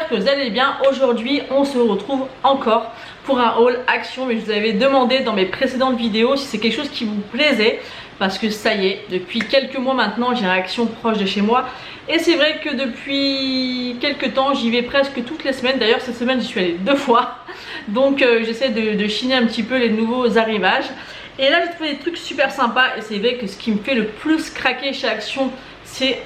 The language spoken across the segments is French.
j'espère que vous allez bien. Aujourd'hui on se retrouve encore pour un haul Action, mais je vous avais demandé dans mes précédentes vidéos si c'est quelque chose qui vous plaisait, parce que ça y est, depuis quelques mois maintenant j'ai un Action proche de chez moi, et c'est vrai que depuis quelques temps j'y vais presque toutes les semaines. D'ailleurs cette semaine j'y suis allée 2 fois, donc j'essaie de chiner un petit peu les nouveaux arrivages. Et là j'ai trouvé des trucs super sympas, et c'est vrai que ce qui me fait le plus craquer chez Action, c'est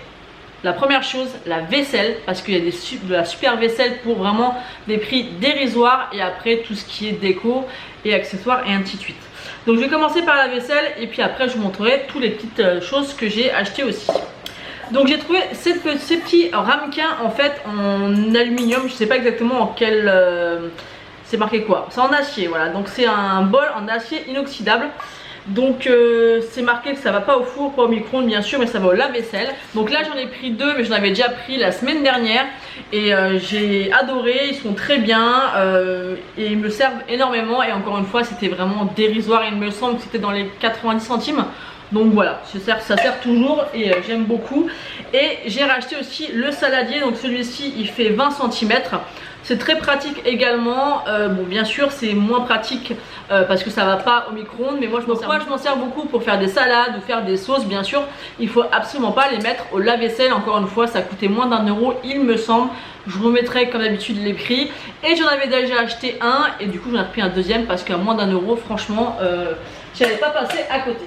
la première chose, la vaisselle, parce qu'il y a de la super vaisselle pour vraiment des prix dérisoires, et après tout ce qui est déco et accessoires et ainsi de suite. Donc je vais commencer par la vaisselle et puis après je vous montrerai toutes les petites choses que j'ai achetées aussi. Donc j'ai trouvé ces petits ramequins en fait en aluminium, je sais pas exactement en quel... c'est marqué quoi, c'est en acier, voilà. Donc c'est un bol en acier inoxydable. Donc c'est marqué que ça va pas au four, pas au micro-ondes bien sûr, mais ça va au lave-vaisselle. Donc là j'en ai pris 2, mais j'en avais déjà pris la semaine dernière, et j'ai adoré, ils sont très bien, et ils me servent énormément. Et encore une fois c'était vraiment dérisoire, il me semble que c'était dans les 90 centimes. Donc voilà, ça sert toujours, et j'aime beaucoup. Et j'ai racheté aussi le saladier, donc celui-ci il fait 20 cm. C'est très pratique également. Bon, bien sûr c'est moins pratique parce que ça va pas au micro-ondes, mais moi je m'en sers beaucoup pour faire des salades ou faire des sauces. Bien sûr il faut absolument pas les mettre au lave-vaisselle, encore une fois ça coûtait moins d'1 € il me semble. Je vous remettrai comme d'habitude les prix, et j'en avais déjà acheté un, et du coup j'en ai repris un deuxième parce qu'à moins d'1 € franchement j'avais pas passé à côté.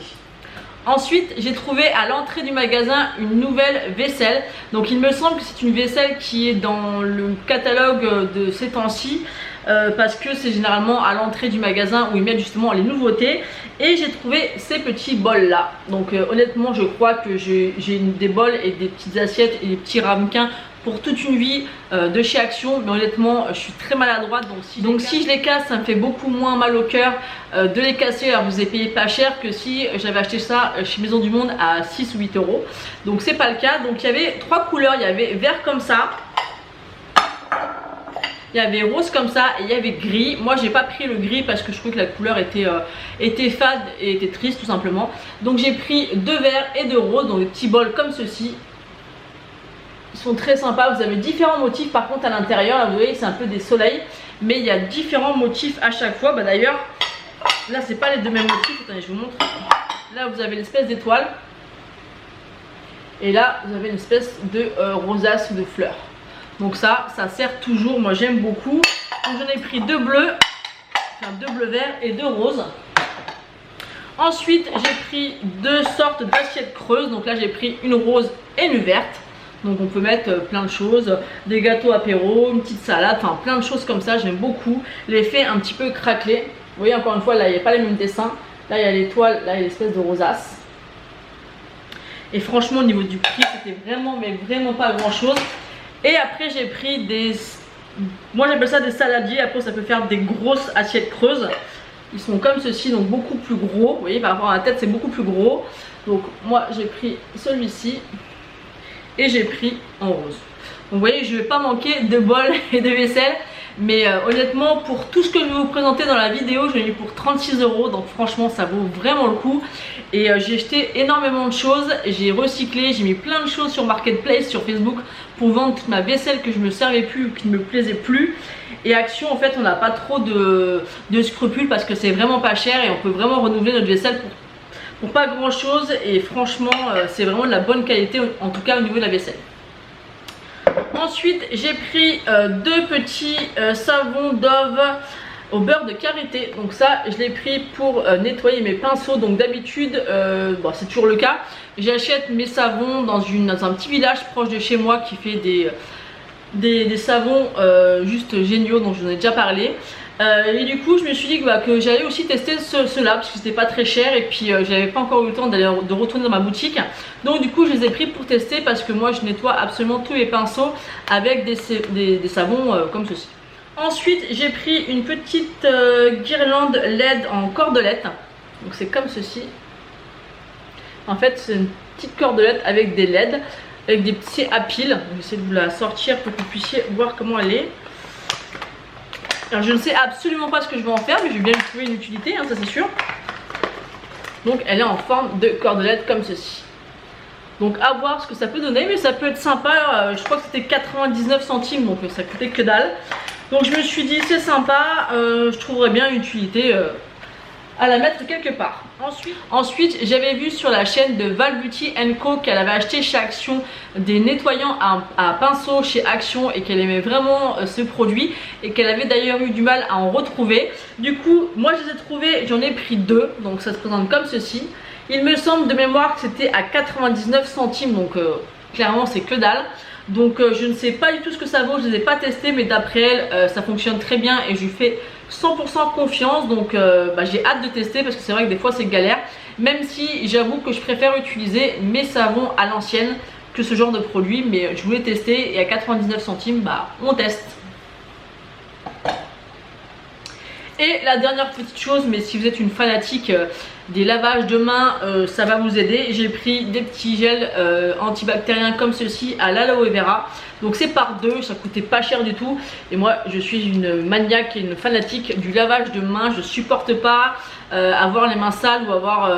Ensuite j'ai trouvé à l'entrée du magasin une nouvelle vaisselle. Donc il me semble que c'est une vaisselle qui est dans le catalogue de ces temps-ci, parce que c'est généralement à l'entrée du magasin où ils mettent justement les nouveautés. Et j'ai trouvé ces petits bols là. Donc honnêtement je crois que j'ai des bols et des petites assiettes et des petits ramequins pour toute une vie de chez Action, mais honnêtement je suis très maladroite, donc si je les casse ça me fait beaucoup moins mal au cœur de les casser. Alors vous avez payé pas cher que si j'avais acheté ça chez Maison du Monde à 6 ou 8 €, donc c'est pas le cas. Donc il y avait 3 couleurs, il y avait vert comme ça, il y avait rose comme ça, et il y avait gris. Moi j'ai pas pris le gris parce que je trouvais que la couleur était fade et était triste tout simplement. Donc j'ai pris 2 verts et 2 roses, donc des petits bols comme ceci. Ils sont très sympas, vous avez différents motifs par contre à l'intérieur. Là vous voyez c'est un peu des soleils, mais il y a différents motifs à chaque fois. Bah d'ailleurs là c'est pas les deux mêmes motifs, attendez je vous montre. Là vous avez l'espèce d'étoile, et là vous avez une espèce de rosace ou de fleurs. Donc ça sert toujours, moi j'aime beaucoup. Donc j'en ai pris 2 bleus, enfin 2 bleus verts et 2 roses. Ensuite j'ai pris 2 sortes d'assiettes creuses. Donc là j'ai pris une rose et une verte. Donc on peut mettre plein de choses, des gâteaux apéro, une petite salade, enfin plein de choses comme ça, j'aime beaucoup. L'effet un petit peu craquelé. Vous voyez encore une fois là il n'y a pas les mêmes dessins. Là il y a l'étoile, là il y a l'espèce de rosace. Et franchement au niveau du prix c'était vraiment, mais vraiment pas grand chose. Et après j'ai pris des... moi j'appelle ça des saladiers, après ça peut faire des grosses assiettes creuses. Ils sont comme ceci, donc beaucoup plus gros. Vous voyez par rapport à la tête c'est beaucoup plus gros. Donc moi j'ai pris celui-ci. Et j'ai pris en rose. Donc vous voyez je vais pas manquer de bols et de vaisselle. Mais honnêtement pour tout ce que je vais vous présenter dans la vidéo, je l'ai eu pour 36 €. Donc franchement ça vaut vraiment le coup. Et j'ai acheté énormément de choses. J'ai recyclé, j'ai mis plein de choses sur Marketplace, sur Facebook, pour vendre toute ma vaisselle que je me servais plus ou qui ne me plaisait plus. Et Action en fait on n'a pas trop de scrupules, parce que c'est vraiment pas cher et on peut vraiment renouveler notre vaisselle pour pas grand chose. Et franchement c'est vraiment de la bonne qualité, en tout cas au niveau de la vaisselle. Ensuite j'ai pris 2 petits savons Dove au beurre de karité. Donc ça je l'ai pris pour nettoyer mes pinceaux. Donc d'habitude bon, c'est toujours le cas, j'achète mes savons dans un petit village proche de chez moi qui fait des savons juste géniaux, dont je vous en ai déjà parlé. Et du coup je me suis dit que j'allais aussi tester ceux-là parce que c'était pas très cher, et puis j'avais pas encore eu le temps de retourner dans ma boutique. Donc du coup je les ai pris pour tester, parce que moi je nettoie absolument tous mes pinceaux avec des savons comme ceci. Ensuite j'ai pris une petite guirlande LED en cordelette. Donc c'est comme ceci. En fait c'est une petite cordelette avec des LED, avec des petits à piles. Je vais essayer de vous la sortir pour que vous puissiez voir comment elle est. Alors je ne sais absolument pas ce que je vais en faire, mais je vais bien lui trouver une utilité, hein, ça c'est sûr. Donc elle est en forme de cordelette comme ceci. Donc à voir ce que ça peut donner, mais ça peut être sympa. Je crois que c'était 99 centimes, donc ça coûtait que dalle. Donc je me suis dit c'est sympa, je trouverais bien une utilité à la mettre quelque part. Ensuite j'avais vu sur la chaîne de Val Beauty Co qu'elle avait acheté chez Action des nettoyants à pinceau chez Action et qu'elle aimait vraiment ce produit et qu'elle avait d'ailleurs eu du mal à en retrouver. Du coup moi je les ai trouvés, j'en ai pris 2, donc ça se présente comme ceci. Il me semble de mémoire que c'était à 99 centimes, donc clairement c'est que dalle. Donc je ne sais pas du tout ce que ça vaut, je ne les ai pas testés, mais d'après elle ça fonctionne très bien et je lui fais 100% confiance. Donc j'ai hâte de tester parce que c'est vrai que des fois c'est galère. Même si j'avoue que je préfère utiliser mes savons à l'ancienne que ce genre de produit, mais je voulais tester et à 99 centimes on teste. Et la dernière petite chose, mais si vous êtes une fanatique des lavages de mains, ça va vous aider. J'ai pris des petits gels antibactériens comme ceci à l'aloe vera. Donc c'est par 2, ça coûtait pas cher du tout. Et moi je suis une maniaque et une fanatique du lavage de mains. Je supporte pas avoir les mains sales ou avoir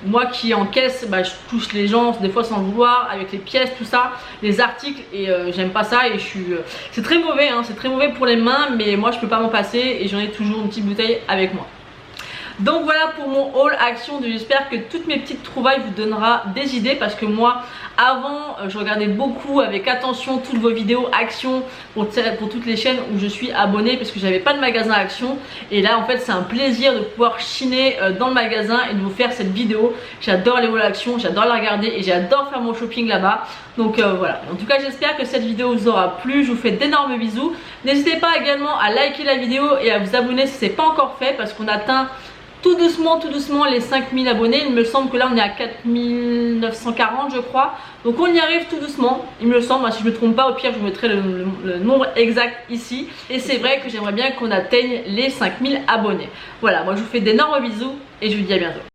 moi qui encaisse, je touche les gens des fois sans le vouloir avec les pièces, tout ça, les articles, et j'aime pas ça. Et je suis c'est très mauvais hein, c'est très mauvais pour les mains, mais moi je peux pas m'en passer et j'en ai toujours une petite bouteille avec moi. Donc voilà pour mon haul Action. J'espère que toutes mes petites trouvailles vous donnera des idées, parce que moi avant je regardais beaucoup avec attention toutes vos vidéos Action pour toutes les chaînes où je suis abonnée, parce que j'avais pas de magasin Action. Et là en fait c'est un plaisir de pouvoir chiner dans le magasin et de vous faire cette vidéo. J'adore les hauls Action, j'adore la regarder et j'adore faire mon shopping là-bas. Donc voilà, en tout cas j'espère que cette vidéo vous aura plu. Je vous fais d'énormes bisous. N'hésitez pas également à liker la vidéo et à vous abonner si ce n'est pas encore fait, parce qu'on atteint tout doucement les 5000 abonnés. Il me semble que là on est à 4940 je crois. Donc on y arrive tout doucement, il me semble. Si je me trompe pas, au pire je vous mettrai le nombre exact ici. Et c'est vrai que j'aimerais bien qu'on atteigne les 5000 abonnés. Voilà, moi je vous fais d'énormes bisous et je vous dis à bientôt.